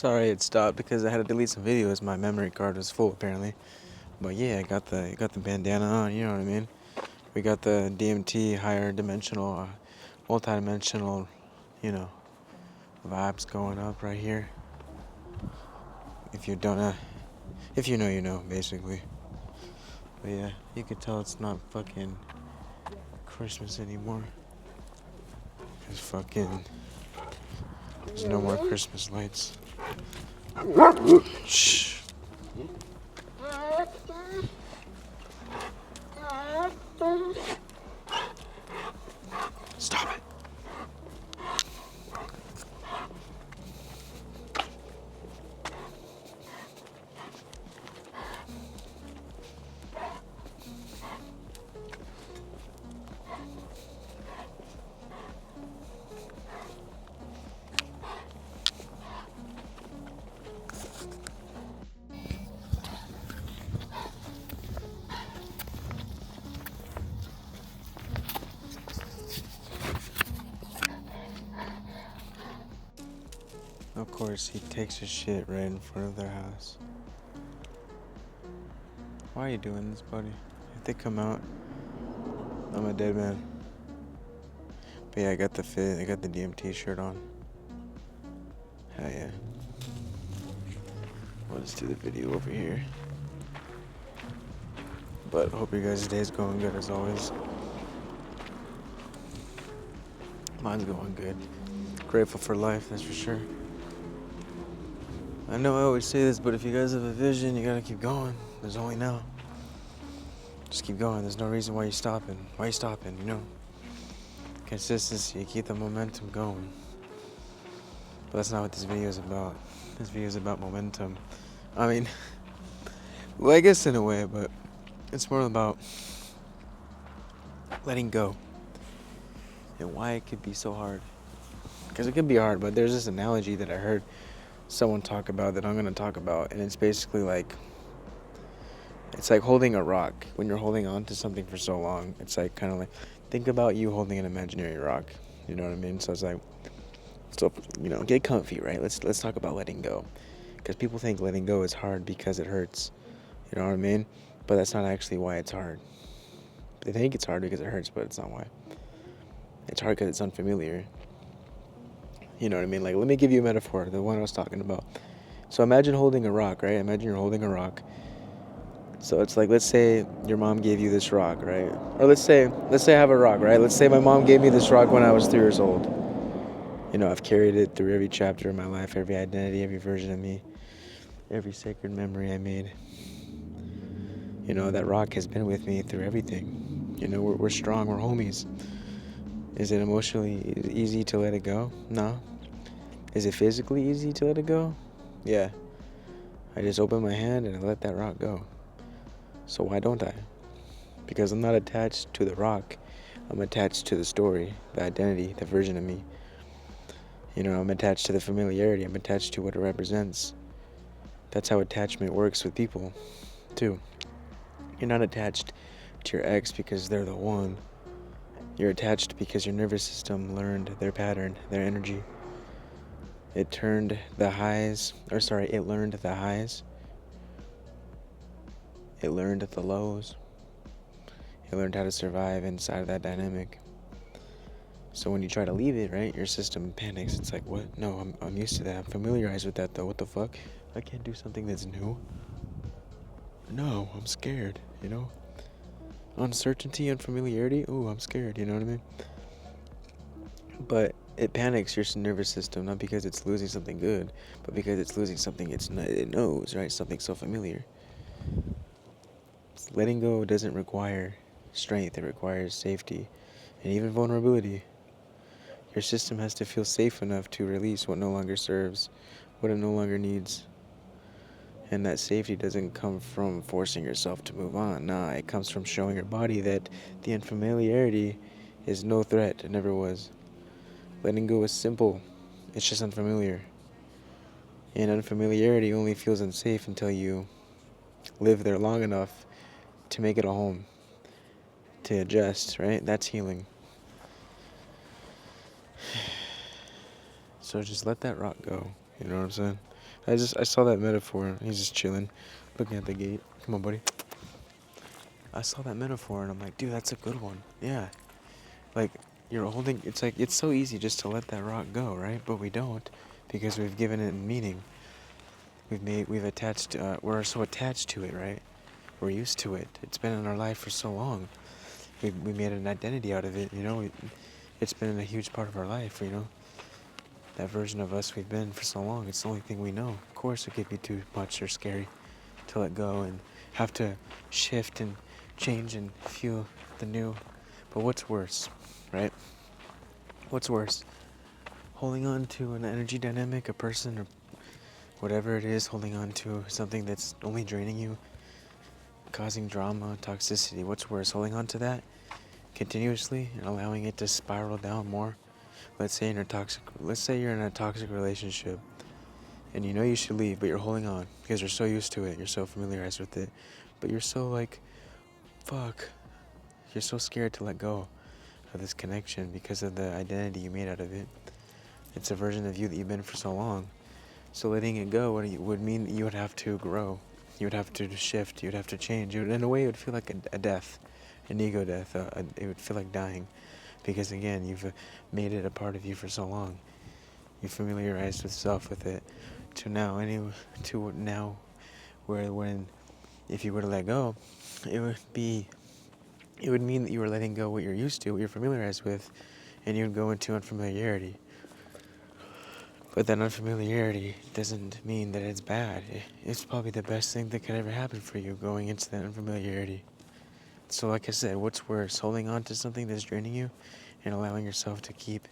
Sorry it stopped because I had to delete some videos. My memory card was full apparently. But yeah, I got the bandana on. You know what I mean? We got the DMT higher dimensional, multi-dimensional, you know, vibes going up right here. If you don't, if you know, you know, basically. But yeah, you could tell it's not fucking Christmas anymore. There's there's no more Christmas lights. Shh. Stop it. Of course, he takes his shit right in front of their house. Why are you doing this, buddy? If they come out, I'm a dead man. But yeah, I got the fit. I got the DMT shirt on. Hell yeah. We'll just do the video over here. But hope your guys' day is going good as always. Mine's going good. Grateful for life, that's for sure. I know I always say this, but if you guys have a vision, you gotta keep going. There's only now. Just keep going. There's no reason why you're stopping. Why are you stopping, you know? Consistency, you keep the momentum going. But that's not what this video is about. This video is about momentum. I mean, well, I guess in a way, but it's more about letting go. And why it could be so hard. Because it could be hard, but there's this analogy that I heard someone talk about that I'm going to talk about. And it's basically like, it's like holding a rock. When you're holding on to something for so long, it's like kind of like, think about you holding an imaginary rock. You know what I mean? So it's like, so, you know, get comfy, right? Let's talk about letting go. Because people think letting go is hard because it hurts. You know what I mean? But that's not actually why it's hard. They think it's hard because it hurts, but it's not why. It's hard because it's unfamiliar. You know what I mean? Like, let me give you a metaphor, the one I was talking about. So imagine holding a rock, right? Imagine you're holding a rock. So it's like, let's say your mom gave you this rock, right? Or let's say I have a rock, right? Let's say my mom gave me this rock when I was 3 years old. You know, I've carried it through every chapter of my life, every identity, every version of me, every sacred memory I made. You know, that rock has been with me through everything. You know, we're strong, we're homies. Is it emotionally easy to let it go? No. Is it physically easy to let it go? Yeah. I just open my hand and I let that rock go. So why don't I? Because I'm not attached to the rock. I'm attached to the story, the identity, the version of me. You know, I'm attached to the familiarity. I'm attached to what it represents. That's how attachment works with people, too. You're not attached to your ex because they're the one. You're attached because your nervous system learned their pattern, their energy. It learned the highs. It learned the lows. It learned how to survive inside of that dynamic. So when you try to leave it, right, your system panics. It's like, what? No, I'm used to that. I'm familiarized with that, though. What the fuck? I can't do something that's new. No, I'm scared, you know? Uncertainty and familiarity? Ooh, I'm scared, you know what I mean? But it panics your nervous system, not because it's losing something good, but because it's losing something it knows, right? Something so familiar. Letting go doesn't require strength, it requires safety and even vulnerability. Your system has to feel safe enough to release what no longer serves, what it no longer needs. And that safety doesn't come from forcing yourself to move on. Nah, it comes from showing your body that the unfamiliarity is no threat. It never was. Letting go is simple. It's just unfamiliar. And unfamiliarity only feels unsafe until you live there long enough to make it a home. To adjust, right? That's healing. So just let that rock go. You know what I'm saying? I saw that metaphor. He's just chilling, looking at the gate. Come on, buddy. I saw that metaphor and I'm like, dude, that's a good one. Yeah. Like, you're holding, it's like, it's so easy just to let that rock go, right? But we don't, because we've given it meaning. We've attached, we're so attached to it, right? We're used to it. It's been in our life for so long. We made an identity out of it, you know? It's been a huge part of our life, you know? That version of us we've been for so long, it's the only thing we know. Of course, it could be too much or scary to let go and have to shift and change and feel the new. But what's worse, right? What's worse? Holding on to an energy dynamic, a person, or whatever it is, holding on to something that's only draining you, causing drama, toxicity. What's worse? Holding on to that continuously and allowing it to spiral down more. Let's say you're in a toxic relationship and you know you should leave, but you're holding on because you're so used to it, you're so familiarized with it, but you're so like, fuck, you're so scared to let go of this connection because of the identity you made out of it. It's a version of you that you've been for so long. So letting it go would mean that you would have to grow. You would have to shift. You would have to change. In a way, it would feel like a death, an ego death. It would feel like dying, because again, you've made it a part of you for so long. You familiarized yourself with it, to now, where when, if you were to let go, it would mean that you were letting go what you're used to, what you're familiarized with, and you would go into unfamiliarity. But that unfamiliarity doesn't mean that it's bad. It's probably the best thing that could ever happen for you, going into that unfamiliarity. So like I said, what's worse, holding on to something that's draining you and allowing yourself to keep,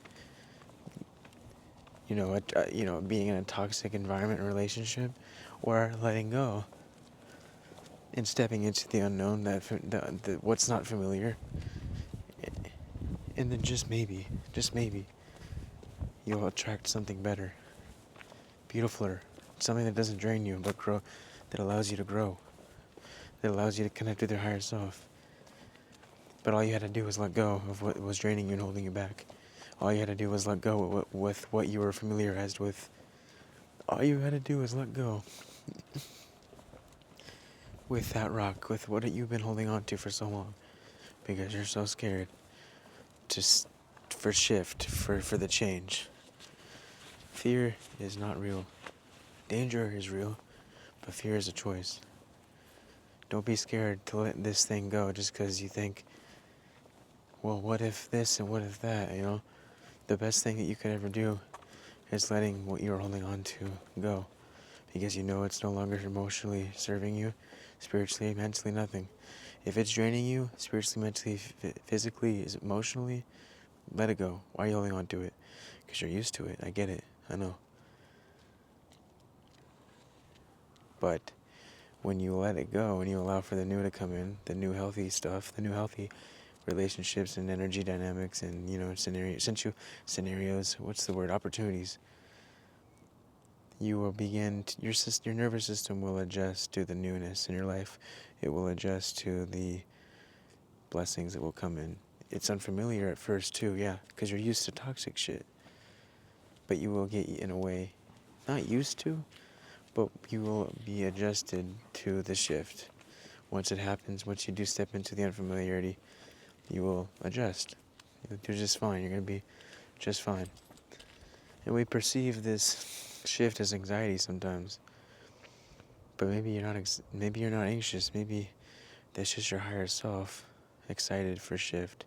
being in a toxic environment or relationship, or letting go and stepping into the unknown, the what's not familiar, and then just maybe, you'll attract something better, beautifuler, something that doesn't drain you, but that allows you to grow, that allows you to connect with your higher self. But all you had to do was let go of what was draining you and holding you back. All you had to do was let go with what you were familiarized with. All you had to do was let go with that rock, with what you've been holding on to for so long, because you're so scared for the change. Fear is not real. Danger is real, but fear is a choice. Don't be scared to let this thing go just because you think, well, what if this and what if that, you know? The best thing that you could ever do is letting what you're holding on to go, because you know it's no longer emotionally serving you, spiritually, mentally, nothing. If it's draining you, spiritually, mentally, physically, emotionally, let it go. Why are you holding on to it? Because you're used to it. I get it. I know. But when you let it go and you allow for the new to come in, the new healthy stuff, the new healthy relationships and energy dynamics and, scenarios, what's the word, opportunities, you will begin, your nervous system will adjust to the newness in your life. It will adjust to the blessings that will come in. It's unfamiliar at first too, yeah, because you're used to toxic shit. But you will get, in a way, not used to, but you will be adjusted to the shift. Once it happens, once you do step into the unfamiliarity, you will adjust. You'll do just fine. You're going to be just fine. And we perceive this shift as anxiety sometimes. But maybe you're not anxious. Maybe that's just your higher self, excited for shift,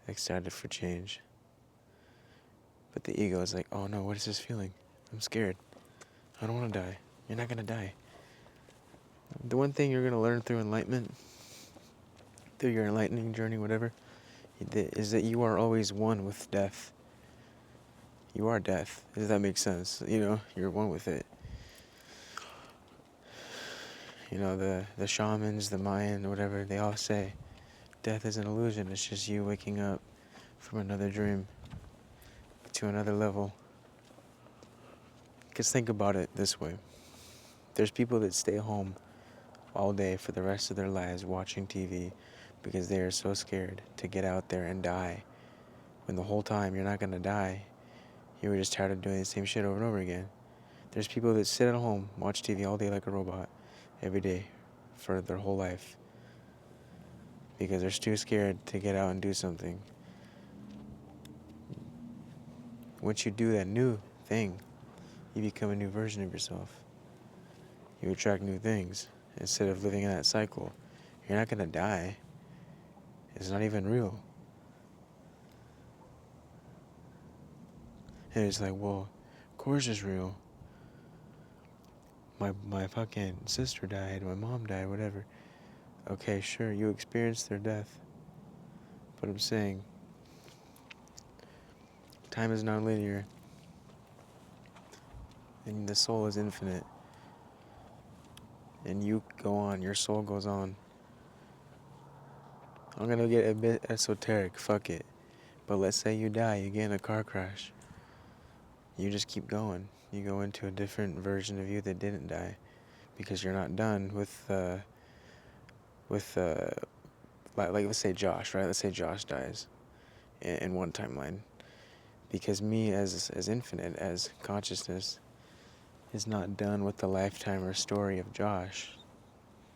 excited for change. But the ego is like, oh no, what is this feeling? I'm scared. I don't want to die. You're not going to die. The one thing you're going to learn through enlightenment, through your enlightening journey, whatever, is that you are always one with death. You are death. Does that make sense? You're one with it. The shamans, the Mayan, whatever, they all say death is an illusion. It's just you waking up from another dream to another level. Because think about it this way. There's people that stay home all day for the rest of their lives watching TV because they are so scared to get out there and die. When the whole time you're not going to die, you were just tired of doing the same shit over and over again. There's people that sit at home, watch TV all day like a robot, every day, for their whole life, because they're too scared to get out and do something. Once you do that new thing, you become a new version of yourself. You attract new things instead of living in that cycle. You're not gonna die. It's not even real. And it's like, well, of course it's real. My fucking sister died, my mom died, whatever. Okay, sure, you experienced their death. But I'm saying, time is not linear. And the soul is infinite. And you go on, your soul goes on. I'm gonna get a bit esoteric, fuck it. But let's say you die, you get in a car crash. You just keep going. You go into a different version of you that didn't die. Because you're not done with like let's say Josh, right? Let's say Josh dies in one timeline. Because me as infinite, as consciousness, is not done with the lifetime or story of Josh.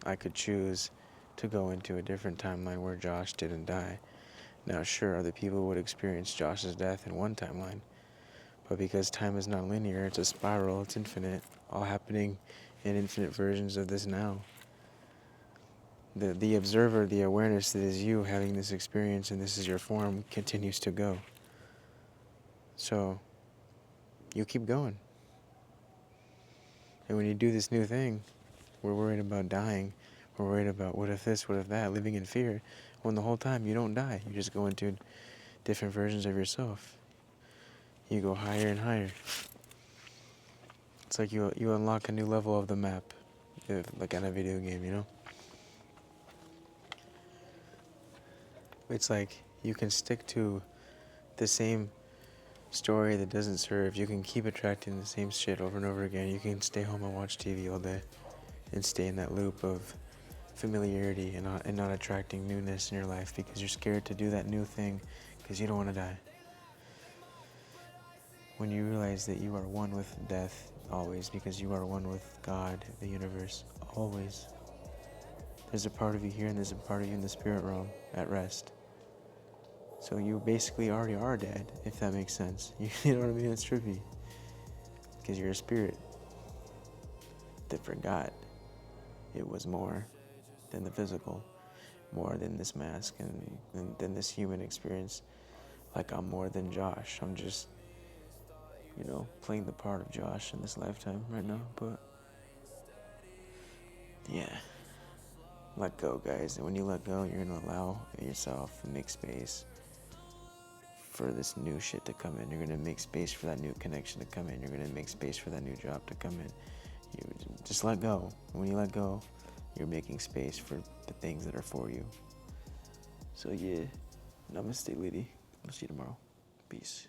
I could choose to go into a different timeline where Josh didn't die. Now, sure, other people would experience Josh's death in one timeline, but because time is not linear, it's a spiral, it's infinite, all happening in infinite versions of this now. The observer, the awareness that is you having this experience and this is your form continues to go. So, you keep going. And when you do this new thing, we're worried about dying. We're worried about what if this, what if that, living in fear. When the whole time you don't die. You just go into different versions of yourself. You go higher and higher. It's like you unlock a new level of the map. Like in a video game, you know? It's like you can stick to the same story that doesn't serve. You can keep attracting the same shit over and over again. You can stay home and watch TV all day and stay in that loop of familiarity and not attracting newness in your life because you're scared to do that new thing because you don't want to die. When you realize that you are one with death always because you are one with God, the universe, always. There's a part of you here and there's a part of you in the spirit realm at rest. So you basically already are dead, if that makes sense. You know what I mean? It's trippy. Because you're a spirit that forgot it was more than the physical, more than this mask and than this human experience. Like I'm more than Josh. I'm just, playing the part of Josh in this lifetime right now. But yeah, let go, guys. And when you let go, you're gonna allow yourself and make space for this new shit to come in. You're gonna make space for that new connection to come in. You're gonna make space for that new job to come in. You just let go. When you let go, you're making space for the things that are for you. So yeah, namaste, lady. I'll see you tomorrow. Peace.